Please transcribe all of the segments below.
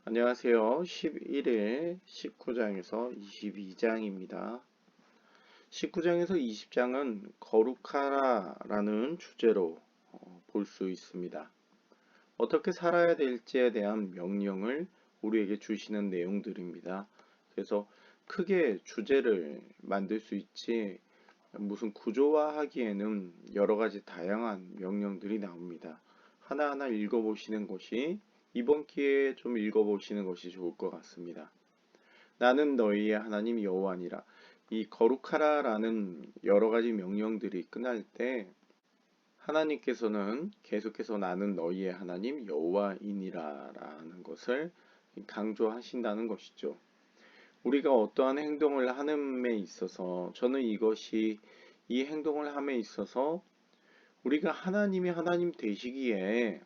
안녕하세요. 11일 19장에서 22장입니다. 19장에서 20장은 거룩하라 라는 주제로 볼 수 있습니다. 어떻게 살아야 될지에 대한 명령을 우리에게 주시는 내용들입니다. 그래서 크게 주제를 만들 수 있지 무슨 구조화하기에는 여러 가지 다양한 명령들이 나옵니다. 하나하나 읽어보시는 것이 이번 기회에 좀 읽어보시는 것이 좋을 것 같습니다. 나는 너희의 하나님 여호와니라. 이 거룩하라 라는 여러 가지 명령들이 끝날 때 하나님께서는 계속해서 나는 너희의 하나님 여호와이니라 라는 것을 강조하신다는 것이죠. 우리가 어떠한 행동을 함에 있어서 저는 이것이 이 행동을 함에 있어서 우리가 하나님이 하나님 되시기에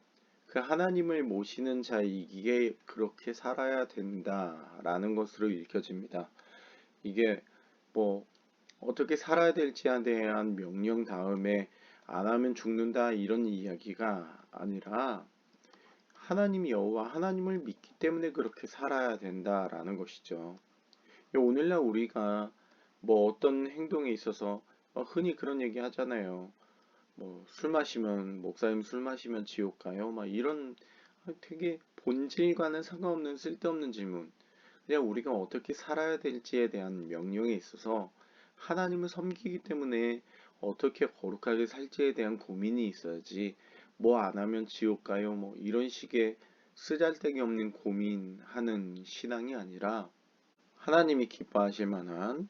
그 하나님을 모시는 자이기에 그렇게 살아야 된다라는 것으로 읽혀집니다. 이게 뭐 어떻게 살아야 될지에 대한 명령 다음에 안 하면 죽는다 이런 이야기가 아니라 하나님 여호와 하나님을 믿기 때문에 그렇게 살아야 된다라는 것이죠. 오늘날 우리가 뭐 어떤 행동에 있어서 흔히 그런 얘기 하잖아요. 뭐 술 마시면 목사님 술 마시면 지옥 가요? 막 이런 되게 본질과는 상관없는 쓸데없는 질문. 그냥 우리가 어떻게 살아야 될지에 대한 명령에 있어서 하나님을 섬기기 때문에 어떻게 거룩하게 살지에 대한 고민이 있어야지 뭐 안 하면 지옥 가요? 뭐 이런 식의 쓰잘데기 없는 고민하는 신앙이 아니라 하나님이 기뻐하실 만한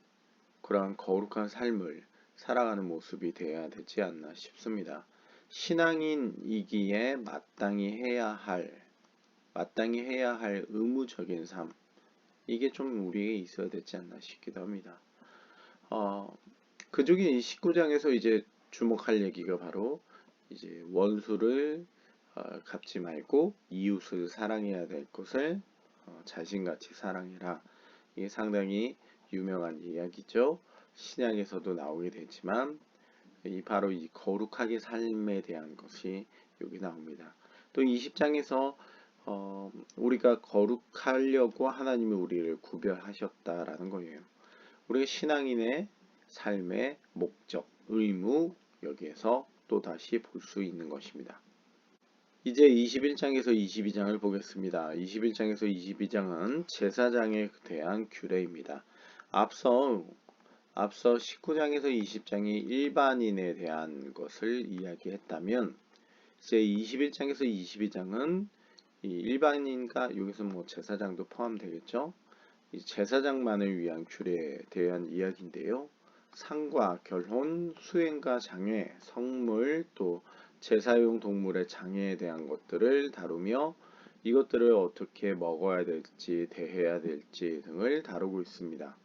그러한 거룩한 삶을 살아가는 모습이 되어야 되지 않나 싶습니다. 신앙인이기에 마땅히 해야 할 의무적인 삶, 이게 좀 우리에게 있어야 되지 않나 싶기도 합니다. 그 중에 이 19장에서 이제 주목할 얘기가 바로 이제 원수를 갚지 말고 이웃을 사랑해야 될 것을 자신같이 사랑해라. 이게 상당히 유명한 이야기죠. 신약에서도 나오게 되지만 바로 이 거룩하게 삶에 대한 것이 여기 나옵니다. 또 20장에서 우리가 거룩하려고 하나님이 우리를 구별하셨다라는 거예요. 우리가 신앙인의 삶의 목적, 의무 여기에서 또 다시 볼 수 있는 것입니다. 이제 21장에서 22장을 보겠습니다. 21장에서 22장은 제사장에 대한 규례입니다. 앞서 19장에서 20장이 일반인에 대한 것을 이야기했다면 이제 21장에서 22장은 일반인과 여기서 뭐 제사장도 포함되겠죠. 이 제사장만을 위한 규례에 대한 이야기인데요. 상과 결혼, 수행과 장애, 성물, 또 제사용 동물의 장애에 대한 것들을 다루며 이것들을 어떻게 먹어야 될지, 대해야 될지 등을 다루고 있습니다.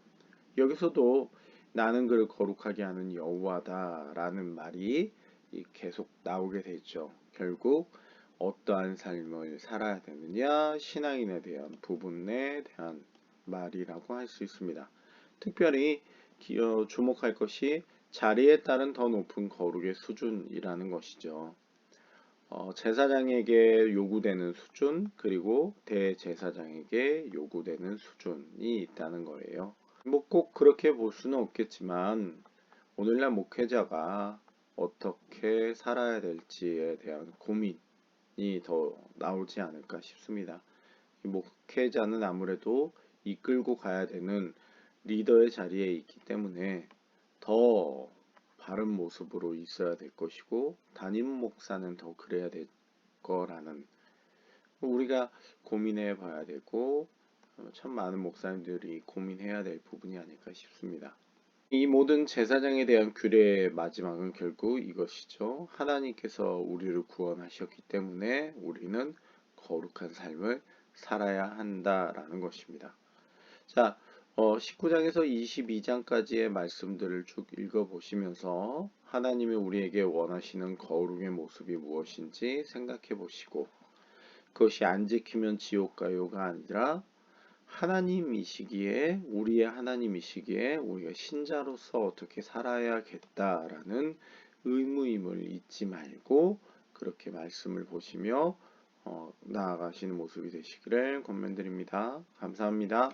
여기서도 나는 그를 거룩하게 하는 여호와다라는 말이 계속 나오게 되죠. 결국 어떠한 삶을 살아야 되느냐, 신앙인에 대한 부분에 대한 말이라고 할 수 있습니다. 특별히 주목할 것이 자리에 따른 더 높은 거룩의 수준이라는 것이죠. 제사장에게 요구되는 수준, 그리고 대제사장에게 요구되는 수준이 있다는 거예요. 뭐 꼭 그렇게 볼 수는 없겠지만 오늘날 목회자가 어떻게 살아야 될지에 대한 고민이 더 나오지 않을까 싶습니다. 목회자는 아무래도 이끌고 가야 되는 리더의 자리에 있기 때문에 더 바른 모습으로 있어야 될 것이고 담임 목사는 더 그래야 될 거라는 우리가 고민해 봐야 되고 참 많은 목사님들이 고민해야 될 부분이 아닐까 싶습니다. 이 모든 제사장에 대한 규례의 마지막은 결국 이것이죠. 하나님께서 우리를 구원하셨기 때문에 우리는 거룩한 삶을 살아야 한다라는 것입니다. 자, 19장에서 22장까지의 말씀들을 쭉 읽어보시면서 하나님이 우리에게 원하시는 거룩의 모습이 무엇인지 생각해 보시고 그것이 안 지키면 지옥 가요가 아니라 하나님이시기에 우리의 하나님이시기에 우리가 신자로서 어떻게 살아야겠다라는 의무임을 잊지 말고 그렇게 말씀을 보시며 나아가시는 모습이 되시기를 권면드립니다. 감사합니다.